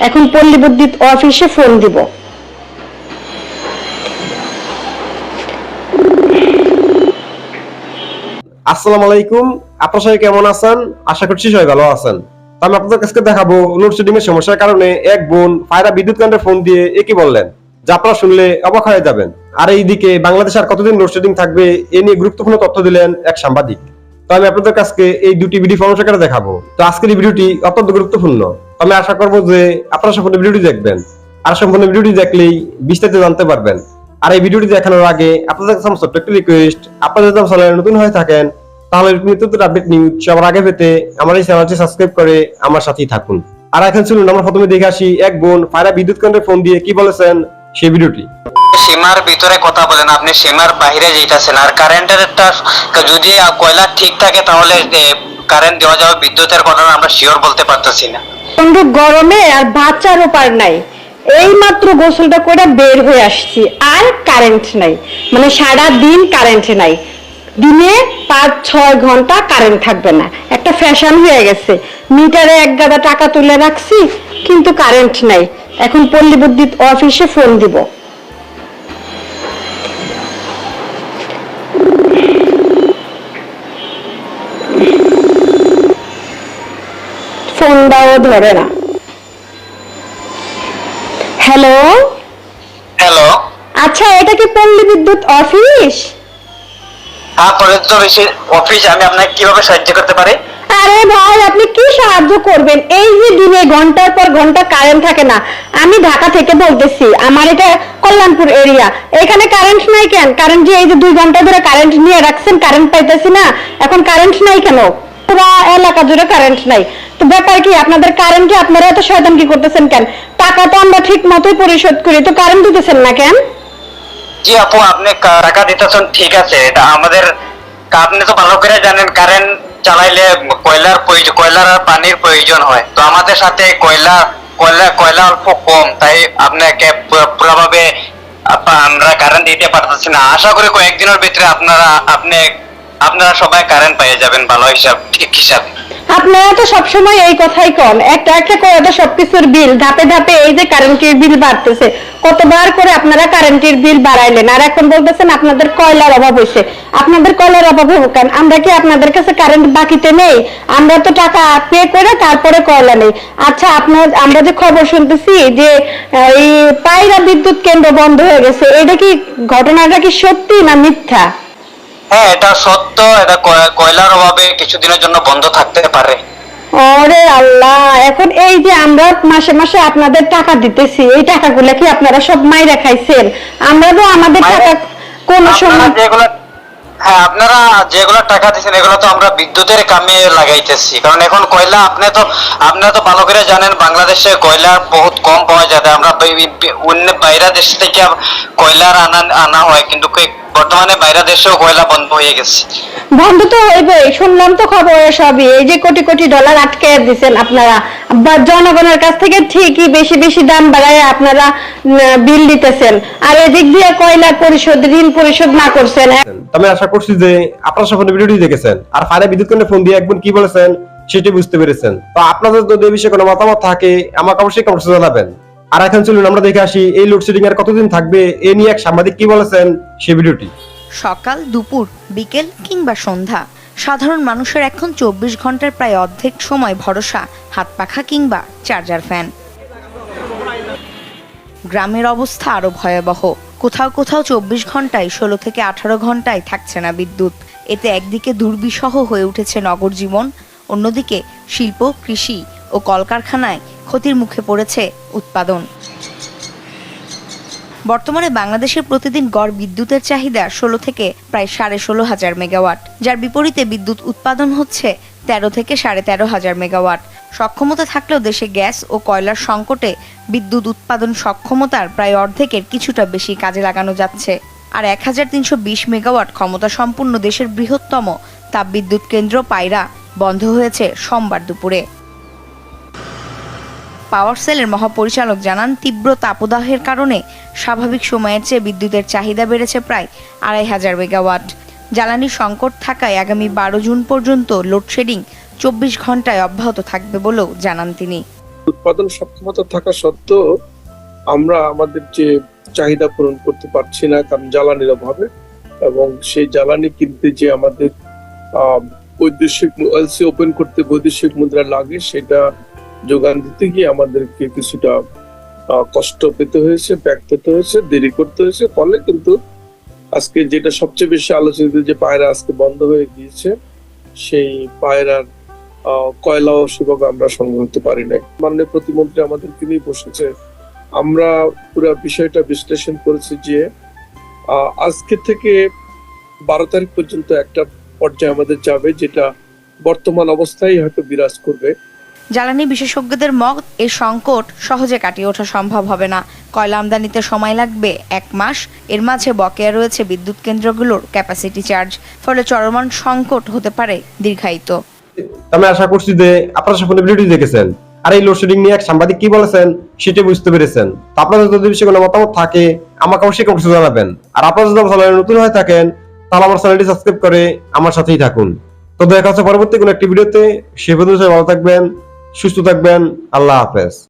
এখন পল্লী বিদ্যুৎ অফিসে ফোন দিব। আসসালামু আলাইকুম, আপনারা সবাই কেমন আছেন? আশা করছি সবাই ভালো আছেন। তো আমি আপনাদের কাছে দেখাবো লোডশেডিং এর সমস্যার কারণে এক বোন ফায়রা বিদ্যুৎ কেন্দ্রে ফোন দিয়ে একই বললেন, যা আপনারা শুনলে অবাক হয়ে যাবেন। আর এইদিকে বাংলাদেশে আর কতদিন লোডশেডিং থাকবে এ নিয়ে গুরুত্বপূর্ণ তথ্য দিলেন এক সাংবাদিক। তো আমি আপনাদের কাছে এই দুটি ভিডিও সমস্যা দেখাবো। তো আজকের এই ভিডিওটি অত্যন্ত গুরুত্বপূর্ণ। আমি আশা করবো যে আপনারা সম্পূর্ণ ভিডিওটি দেখবেন, আর সম্পূর্ণ ভিডিওটি দেখলেই বিস্তারিত জানতে পারবেন। আর এই ভিডিওটি দেখানোর আগে আপনাদের কাছে আমার ছোট্ট একটা রিকোয়েস্ট, আপনারা যদি আমার চ্যানেলে নতুন হয়ে থাকেন তাহলে নিত্য আপডেট নিউজ সবার আগে পেতে আমার এই চ্যানেলটি সাবস্ক্রাইব করে আমার সাথেই থাকুন। আর এখন চলুন আমরা প্রথমে দেখে আসি এক বোন ফায়রা বিদ্যুৎ কেন্দ্রে ফোন দিয়ে কি বলেছেন সেই ভিডিওটি। সীমার ভিতরে কথা বলেন, আপনি সীমার বাইরে যেতেছেন। আর কারেন্টের একটা যদি কয়লা ঠিক থাকে তাহলে কারেন্ট দেওয়া যাবে, বিদ্যুতের কথা আমরা শিওর বলতে পারতেছি না। গরমে আর বাঁচার উপায় নাই, এই মাত্র গোসলটা করে বের হয়ে আসছি আর কারেন্ট নাই, মানে সারা দিন কারেন্ট নাই। দিনে 5-6 ঘন্টা কারেন্ট থাকবে না, একটা ফ্যাশন হয়ে গেছে। মিটারে এক গাদা টাকা তুলে রাখছি কিন্তু কারেন্ট নাই। এখন পল্লী বিদ্যুৎ অফিসে ফোন দিব। ফোন দাও ধরে না। হ্যালো হ্যালো, আচ্ছা এটা কি পল্লী বিদ্যুৎ অফিস? হ্যাঁ পরিচিত অফিস। আমি আপনাকে কিভাবে সাহায্য করতে পারি? আরে ভাই আপনি কি সাহায্য করবেন? এই যে দিনে ঘন্টার পর ঘন্টা কারেন্ট থাকে না। আমি ঢাকা থেকে বলতেছি, আমার এটা কল্যাণপুর এরিয়া, এখানে কারেন্ট নাই কেন? কারেন্ট যে এই যে 2 ঘন্টা ধরে কারেন্ট নিয়ে রাখছেন, কারেন্ট পাইতেছি না। এখন কারেন্ট নাই কেন? পুরো এলাকা জুড়ে কারেন্ট নাই। তো ব্যাপার কি আপনাদের কারেন্টে আপনারা এত শয়তানি করতেছেন কেন? টাকা তো আমরা ঠিক মতোই পরিশোধ করি, তো কারেন্ট দিতেছেন না কেন? জি আপু, আপনি টাকা দিতেছেন ঠিক আছে, এটা আমাদের, আপনি তো ভালো করে জানেন কারেন্ট চালাইলে কয়লার আর পানির প্রয়োজন হয়। তো আমাদের সাথে কয়লা অল্প কম, তাই আপনাকে পুরোভাবে আমরা কারেন্ট দিতে পারতেছি না। আশা করি কয়েকদিনের ভিতরে আপনারা সবাই কারেন্ট পেয়ে যাবেন ভালো হিসাব, ঠিক হিসাব। আপনারা তো সবসময় এই কথাই কন, একটা একটা করে তো সবকিছুর বিল ধাপে ধাপে, এই যে কারেন্টের বিল বাড়তেছে, কতবার করে আপনারা কারেন্টের বিল বাড়াইলেন, আর এখন বলতেছেন আপনাদের কয়লার অভাব হয়েছে। আপনাদের কয়লার অভাব হবে কেন? আমরা কি আপনাদের কাছে কারেন্ট বাকিতে নেই? আমরা তো টাকা পে করে তারপরে কয়লা নেই। আচ্ছা আমরা যে খবর শুনতেছি যে এই পায়রা বিদ্যুৎ কেন্দ্র বন্ধ হয়ে গেছে, এটা কি ঘটনাটা কি সত্যি না মিথ্যা? হ্যাঁ এটা সত্য, এটা কয়লার অভাবে কিছুদিনের জন্য বন্ধ থাকতে পারে। ওরে আল্লাহ, এখন এই যে আমরা মাসে মাসে আপনাদের টাকা দিতেছি, এই টাকাগুলো কি আপনারা সব মাইরা খাইছেন? আমরা তো আমাদের টাকা কোন সময় হ্যাঁ আপনারা যেগুলো টাকা দিচ্ছেন এগুলো তো আমরা বিদ্যুতের কামে লাগাইতেছি, কারণ এখন কয়লা আপনারা তো ভালো করে জানেন বাংলাদেশে কয়লা বহুত কম পাওয়া যায়। আমরা অন্য বাইরের দেশ থেকে কয়লা আনা হয়, কিন্তু বর্তমানে বাইরের দেশেও কয়লা বন্ধ হয়ে গেছে। বন্ধ তো হইবে, শুনলাম তো খবর সবই, এই যে কোটি কোটি ডলার আটকে দিচ্ছেন আপনারা, বা জনগণের কাছ থেকে ঠিকই বেশি বেশি দাম বাড়ায় আপনারা বিল দিতেছেন, আর এদিক দিয়ে কয়লা পরিশোধ ঋণ পরিশোধ না করছেন। আমি আশা করছি যে আপনারা সম্পূর্ণ ভিডিওটি দেখেছেন, আর ফায়রা বিদ্যুৎ কেন্দ্রে ফোন দিয়ে একবার কি বলেছেন সেটি বুঝতে পেরেছেন। তো আপনাদের যদি এই বিষয়ে কোনো মতামত থাকে আমাকে অবশ্যই কমেন্টে জানাবেন। আর এখন চলুন আমরা দেখে আসি এই লোডশেডিং আর কতদিন থাকবে এ নিয়ে এক সাংবাদিক কি বলেছেন সেই ভিডিওটি। সকাল, দুপুর, বিকেল কিংবা সন্ধ্যা, সাধারণ মানুষের এখন 24 ঘন্টার প্রায় অর্ধেক সময় ভরসা হাত পাখা কিংবা চার্জার ফ্যান। গ্রামের অবস্থা আরো ভয়াবহ, কোথাও কোথাও 24 ঘন্টায় 16 থেকে 18 ঘন্টায় থাকছে না বিদ্যুৎ। এতে একদিকে দুর্বিষহ হয়ে উঠেছে নগর জীবন, অন্যদিকে শিল্প, কৃষি ও কলকারখানায় ক্ষতির মুখে পড়েছে উৎপাদন। বর্তমানে বাংলাদেশের প্রতিদিন গড় বিদ্যুতের চাহিদা 16 থেকে প্রায় 16,500 মেগাওয়াট, যার বিপরীতে বিদ্যুৎ উৎপাদন হচ্ছে 13 থেকে 13,500 মেগাওয়াট। সক্ষমতা থাকলেও দেশে গ্যাস ও কয়লার সংকটে বিদ্যুৎ উৎপাদন সক্ষমতার প্রায় অর্ধেকের কিছুটা বেশি কাজে লাগানো যাচ্ছে। আর 1320 মেগাওয়াট ক্ষমতা সম্পন্ন দেশের বৃহত্তম তাপবিদ্যুৎ কেন্দ্র পায়রা বন্ধ হয়েছে সোমবার দুপুরে। পাওয়ার সেলের মহাপরিচালক জানান, তীব্র তাপদাহের কারণে স্বাভাবিক সময়ের চেয়ে বিদ্যুতের চাহিদা বেড়েছে প্রায় 2,500 মেগাওয়াট। জ্বালানি সংকট থাকায় আগামী 12 জুন পর্যন্ত লোডশেডিং 24 ঘন্টায় অব্যাহত থাকবে বলেও জানান তিনি। উৎপাদন সক্ষমতা থাকা সত্ত্বেও আমরা আমাদের যে চাহিদা পূরণ করতে পারছি না, কারণ জ্বালানির অভাবে। এবং সেই জ্বালানি কিনতে যে আমাদের বৈদেশিক এলসি ওপেন করতে বৈদেশিক মুদ্রা লাগে, সেটা যোগান দিতে গিয়ে আমাদেরকে কিছুটা কষ্ট পেতে হয়েছে, ব্যাক পেতে হয়েছে, দেরি করতে হয়েছে। ফলে কিন্তু আজকে যেটা সবচেয়ে বেশি আলোচিত, যে পায়রা আজকে বন্ধ হয়ে গিয়েছে, সেই পায়রার কয়লাও সেভাবে আমরা সংগ্রহ করতে পারি নাই। মাননীয় প্রতিমন্ত্রী আমাদেরকে নিয়ে বসেছে, আমরা পুরো বিষয়টা বিশ্লেষণ করেছি যে আজকে থেকে 12 তারিখ পর্যন্ত একটা পর্যায়ে আমাদের যাবে, যেটা বর্তমান অবস্থায় হয়তো বিরাজ করবে। জ্বালানি বিশেষজ্ঞদের মত, এই সংকট সহজে কাটিয়ে ওঠা সম্ভব হবে না। কয়লা আমদানিতে সময় লাগবে 1 মাস। এর মাঝে বকেয়া রয়েছে বিদ্যুৎ কেন্দ্রগুলোর ক্যাপাসিটি চার্জ, ফলে চলমান সংকট হতে পারে দীর্ঘায়িত। আমি আশা করছি যে আপনারা সকলে ভিডিওটি দেখেছেন, আর এই লোডশেডিং নিয়ে এক সাংবাদিক কি বলেছেন সেটা বুঝতে পেরেছেন। তো আপনাদের যদি বিষয়ে কোনো মতামত থাকে আমাকে অবশ্যই কমেন্টে জানাবেন। আর আপনারা যদি আমার চ্যানেলে নতুন হয়ে থাকেন তাহলে আমার চ্যানেলটি সাবস্ক্রাইব করে আমার সাথেই থাকুন। তো দেখা হচ্ছে পরবর্তী কোনো একটি ভিডিওতে। সে পর্যন্ত ভালো থাকবেন, সুস্থ থাকবেন। আল্লাহ হাফেজ।